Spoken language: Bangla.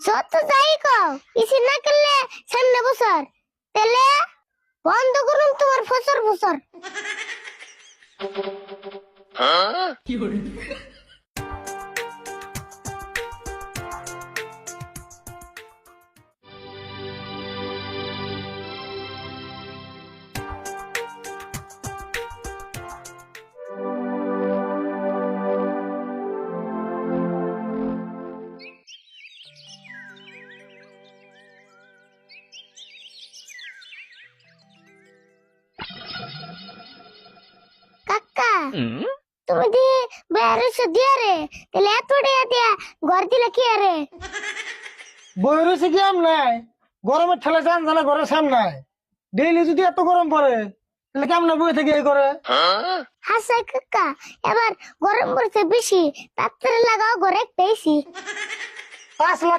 যত যাই কও ইসি না করলে সামনে বছর তাহলে বন্ধ করুন তোমার ফসর ফসর। কাকা তুমি দি বেরোছে দিয়া রে তাহলে এত টাকা দিয়া ঘর দিলে কি রে? বইরেছে কি আম নাই, গরমের ঠেলে যান জানা ঘরের সামনে ডেইলি যদি এত গরম পড়ে তাহলে কেমন বই থেকে এই করে? হাসাই কাকা এবার গরম পড়ছে বেশি তাড়াতাড়ি লাগাও ঘরে পেয়েছি। 5 লাখ